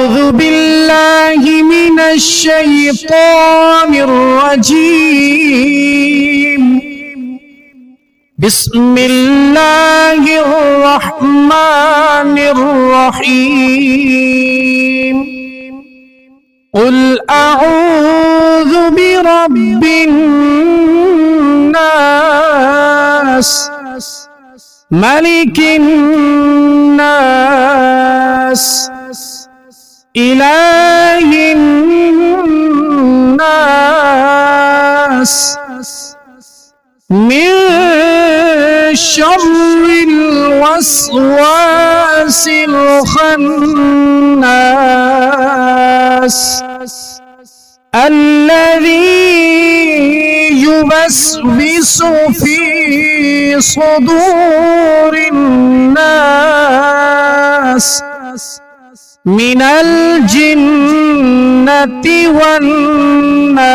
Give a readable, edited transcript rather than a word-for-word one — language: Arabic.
أعوذ بالله من الشيطان الرجيم بسم الله الرحمن الرحيم قل أعوذ برب الناس ملك الناس إله الناس من شر الوسواس الخناس الذي يوسوس في صدور الناس من الجنة والناس